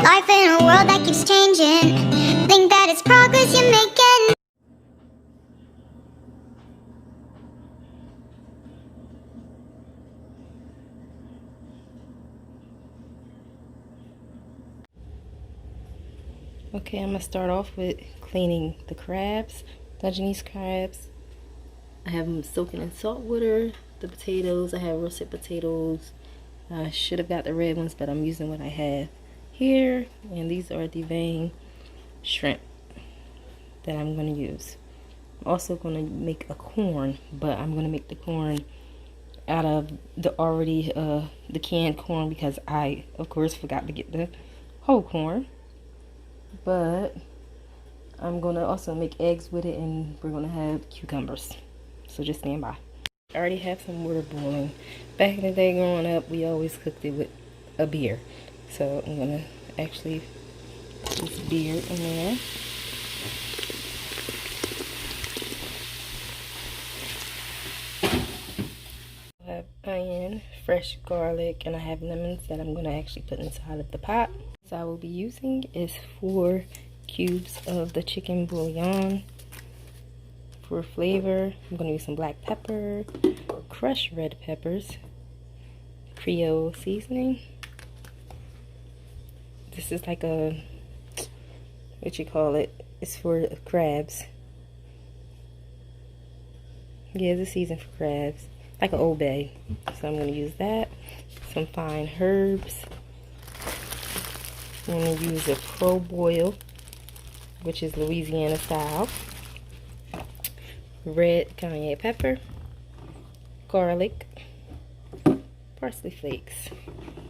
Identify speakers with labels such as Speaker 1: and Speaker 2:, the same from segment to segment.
Speaker 1: Life in a world that keeps changing. Think that it's progress you're making.
Speaker 2: Okay, I'm gonna start off with cleaning the crabs, Dungeness crabs. I have them soaking in salt water. The potatoes, I have roasted potatoes. I should have got the red ones, but I'm using what I have here. And these are the vein shrimp that I'm going to use. I'm also going to make a corn, but I'm going to make the corn out of the canned corn, because I, of course, forgot to get the whole corn. But I'm going to also make eggs with it, and we're going to have cucumbers. So just stand by. I already have some water boiling. Back in the day growing up, we always cooked it with a beer. So I'm going to actually put this beer in there. I have onion, fresh garlic, and I have lemons that I'm going to actually put inside of the pot. So I will be using is 4 cubes of the chicken bouillon. For flavor, I'm going to use some black pepper, crushed red peppers, creole seasoning. This is like a, what you call it, it's for crabs. Yeah, it's a season for crabs, like an Old Bay. So I'm going to use that. Some fine herbs. I'm going to use a pro boil, which is Louisiana style. Red cayenne pepper, garlic, parsley flakes.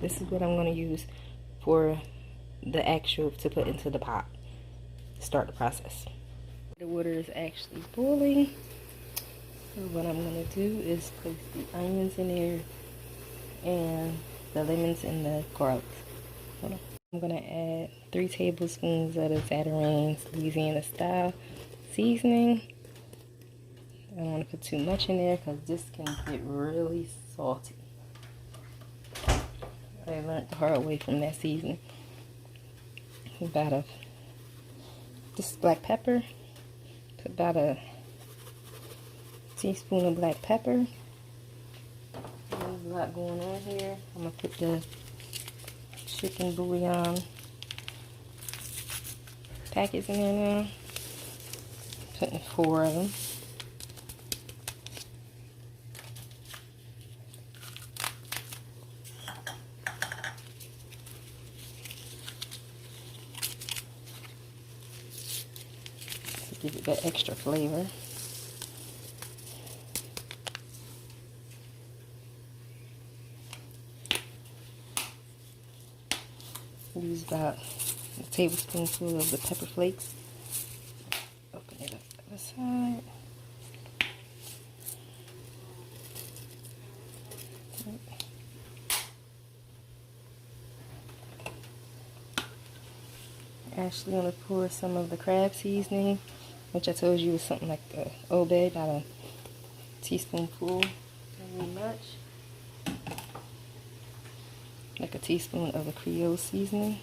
Speaker 2: This is what I'm going to use for the actual to put into the pot. Start the process. The water is actually boiling. So what I'm going to do is place the onions in there and the lemons and the garlic. I'm going to add 3 tablespoons of the zatarain Louisiana style seasoning. I don't want to put too much in there because this can get really salty. I learned the hard way from that seasoning. This is black pepper. Put about a teaspoon of black pepper. There's a lot going on here. I'm going to put the chicken bouillon packets in there now. Putting 4 of them. Give it that extra flavor. Use about a tablespoonful of the pepper flakes. Open it up to the side. Actually, I'm going to pour some of the crab seasoning, which I told you was something like the Old Bay, about a teaspoonful, not really much. Like a teaspoon of the creole seasoning.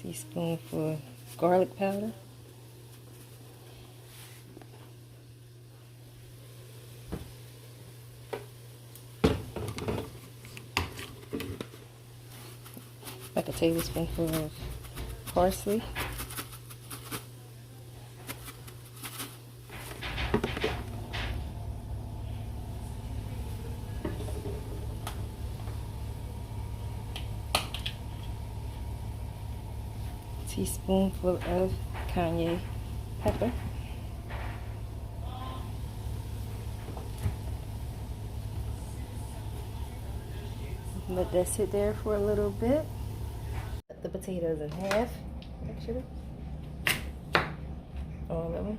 Speaker 2: Teaspoonful of garlic powder. Like a tablespoonful of parsley. Teaspoonful of cayenne pepper. Let that sit there for a little bit. Cut the potatoes in half, actually. All of them.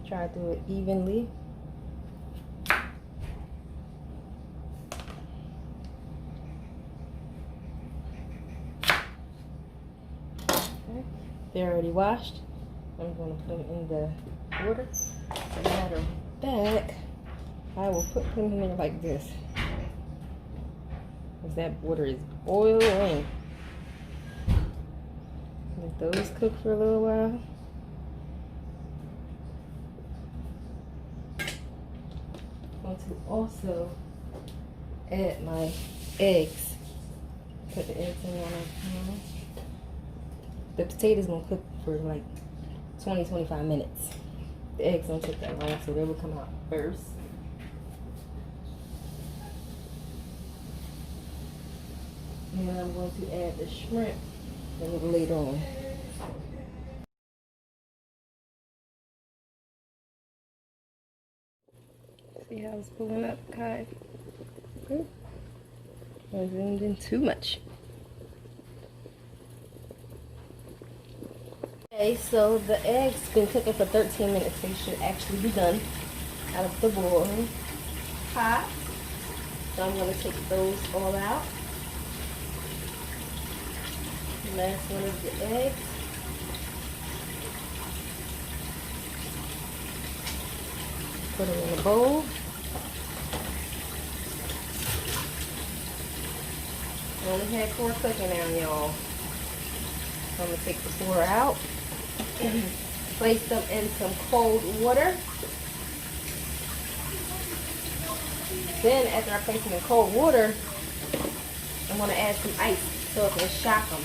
Speaker 2: Try to do it evenly. They're already washed. I'm going to put them in the water. As a matter of fact, I will put them in there like this. Because that water is boiling. Let those cook for a little while. I'm going to also add my eggs. Put the eggs in one. The potatoes gonna cook for like 20-25 minutes. The eggs don't take that long, so they will come out first. And then I'm going to add the shrimp a little later on. See how it's pulling up, guys? Good. I zoomed in too much. Okay, so the eggs been cooking for 13 minutes. They should actually be done out of the boiling pot. So I'm going to take those all out. The last one is the eggs. Put them in a bowl. I only had 4 cooking now, y'all. So I'm going to take the 4 out. Place them in some cold water. Then after I place them in cold water, I'm going to add some ice so it can shock them.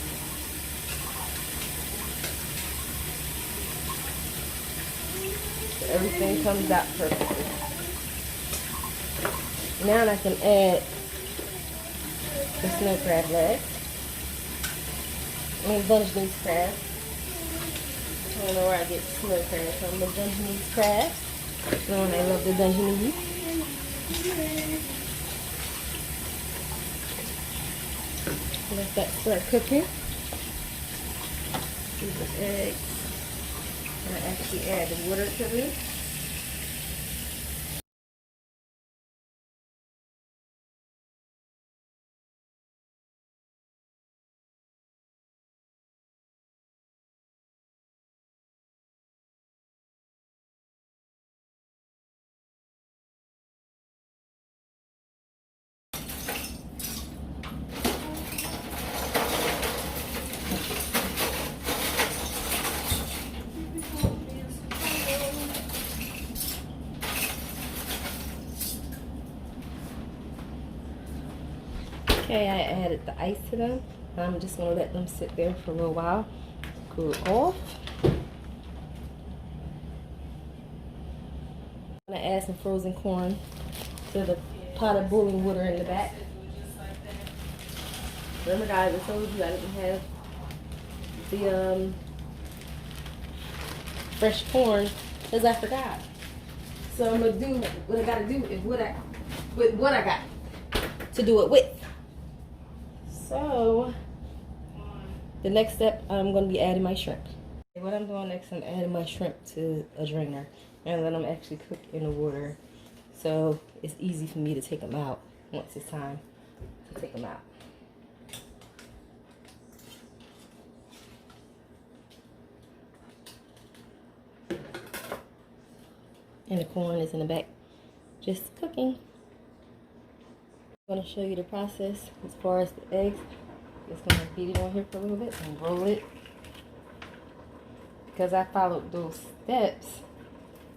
Speaker 2: So everything comes out perfectly. Now I can add the snow crab legs. Dungeness crab. I don't know where I get snow crab from, but Dungeness crab. Knowing I love the Dungeness. Let that start cooking. These are eggs. I'm going to actually add the water to this. Okay, I added the ice to them. I'm just going to let them sit there for a little while, cool off. I'm going to add some frozen corn to the pot of boiling water in the back. Remember guys, I told you I didn't have the fresh corn because I forgot. So I'm going to do what I got to do with what I got to do it with. So, the next step, I'm going to be adding my shrimp. What I'm doing next, I'm adding my shrimp to a drainer. And let them actually cook in the water. So, it's easy for me to take them out once it's time to take them out. And the corn is in the back, just cooking. I'm going to show you the process as far as the eggs. Just going to beat it on here for a little bit and roll it. Because I followed those steps.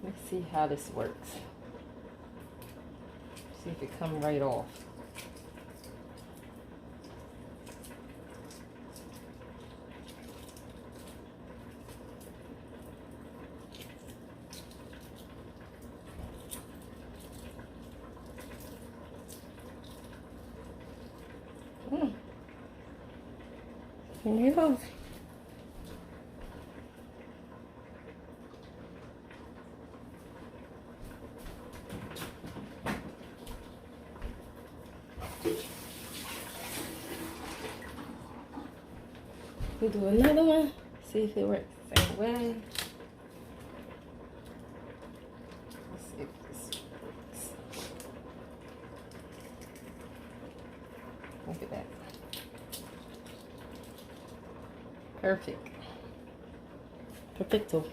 Speaker 2: Let's see how this works. See if it comes right off. There you go. We'll do another one, see if it works the same way. Let's see if this works. Look at that. Perfect. Perfecto.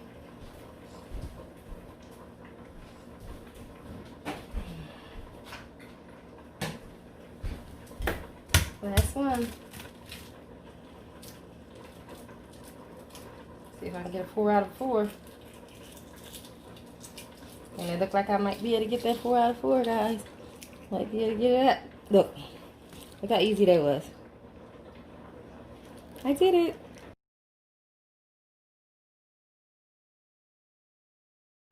Speaker 2: Last one. See if I can get a 4 out of 4. And it looked like I might be able to get that 4 out of 4, guys. Might be able to get that. Look how easy that was. I did it.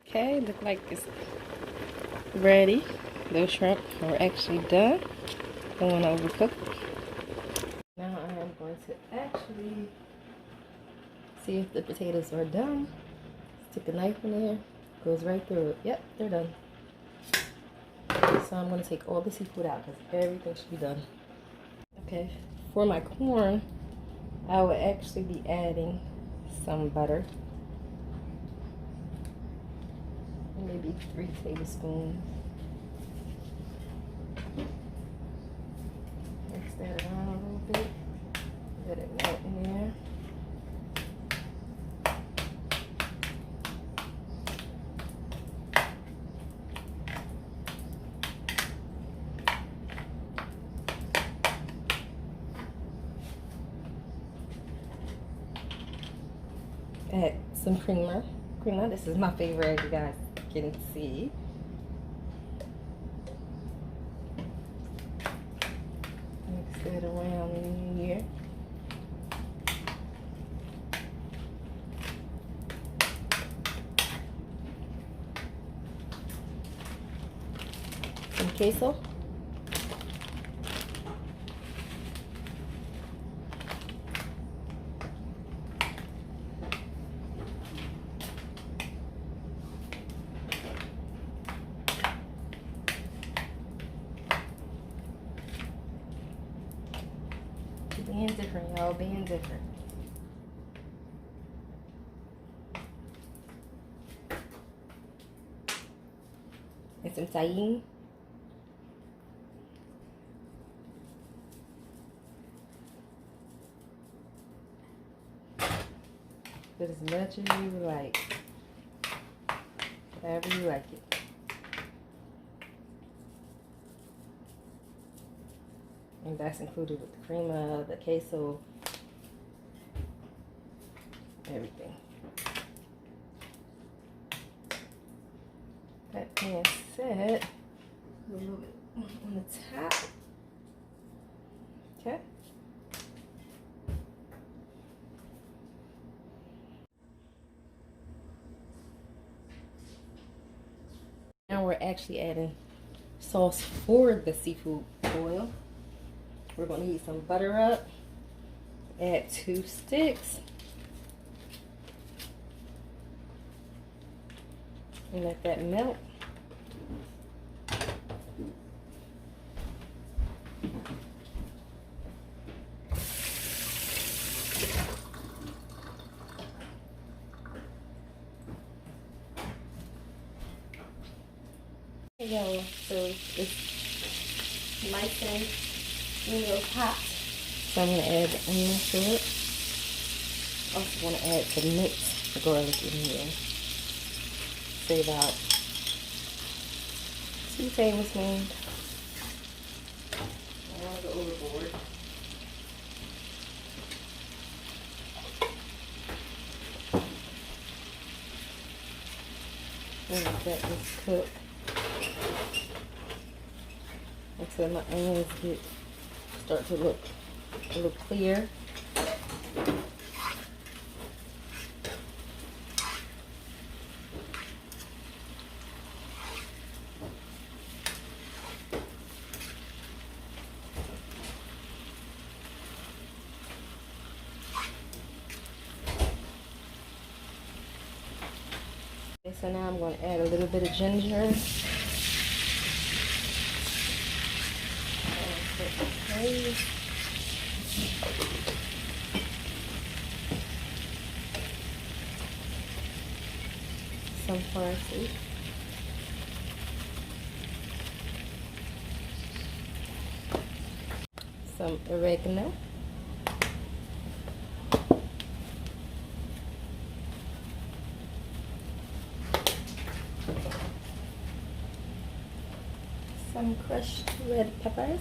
Speaker 2: Okay, look like it's ready. Those shrimp are actually done. Don't want to overcook. Now I am going to actually see if the potatoes are done. Stick a knife in there. Goes right through it. Yep, they're done. So I'm going to take all the seafood out because everything should be done. Okay, for my corn, I will actually be adding some butter. Maybe 3 tablespoons. Mix that around a little bit. Let it melt in there. Add some creamer. This is my favorite, as you guys can see. Mix that around in here. Some queso. Being different, y'all. Being different. And some Cayenne. Put as much as you like. However you like it. And that's included with the crema, the queso, everything. That being said, a little bit on the top. Okay. Now we're actually adding sauce for the seafood oil. We're going to heat some butter up. Add 2 sticks. And let that melt. There you go. So it's nice and hot. So I'm going to add the onion to it. Also want to add some mixed garlic in here. Say about 2 tablespoons. I don't want to go overboard. And let that just cook until my onions start to look a little clear. Okay, so now I'm going to add a little bit of ginger. Some parsley. Some oregano. some crushed red peppers.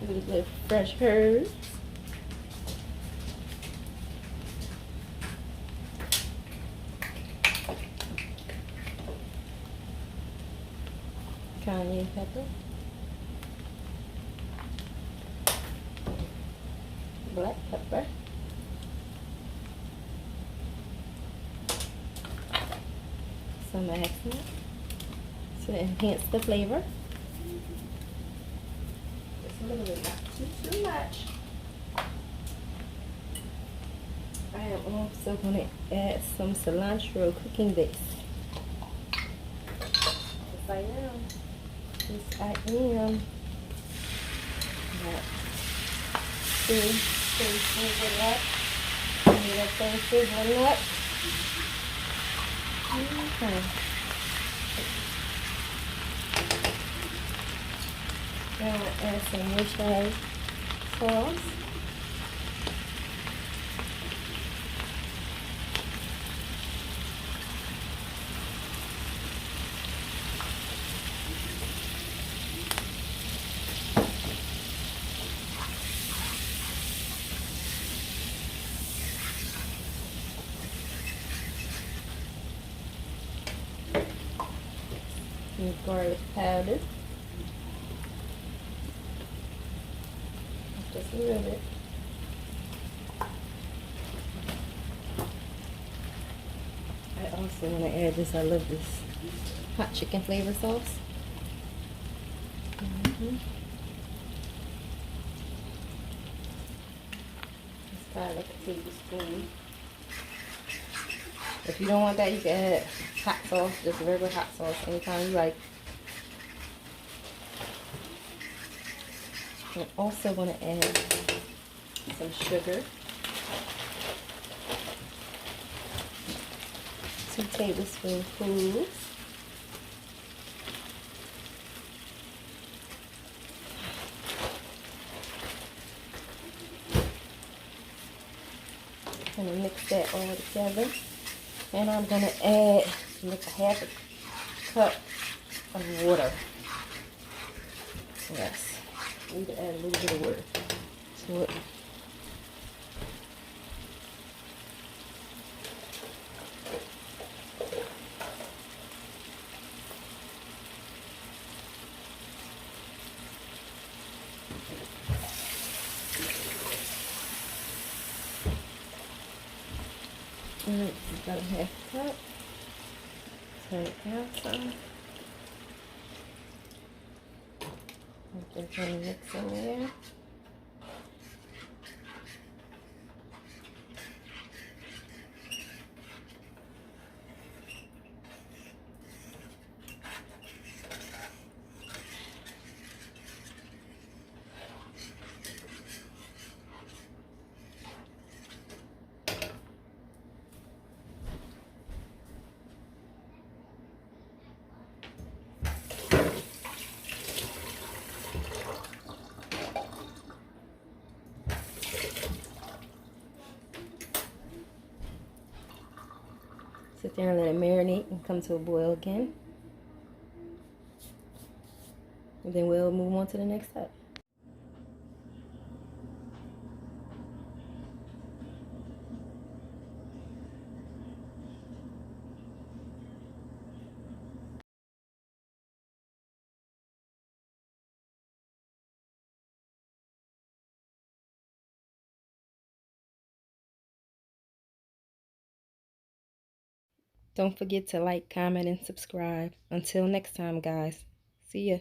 Speaker 2: A little bit of fresh herbs. Cayenne pepper. Black pepper. Some accent to enhance the flavor. Just a little bit, not too much. I am also going to add some cilantro cooking base. Yes, I am. Yes, I am. Sizzle up. Need that thing sizzling up. Okay. Now I'm going to add some Worcestershire sauce. And garlic powder. Just a little bit. I also want to add this. I love this hot chicken flavor sauce. It's probably like a tablespoon. If you don't want that, you can add hot sauce, just regular hot sauce, anytime you like. I also want to add some sugar. 2 tablespoons. I'm going to mix that all together. And I'm going to add like a half a cup of water. Yes, need to add a little bit of water to it. About a half cup. Turn it down some. Just going to mix in there. Sit there and let it marinate and come to a boil again. And then we'll move on to the next step. Don't forget to like, comment, and subscribe. Until next time, guys. See ya.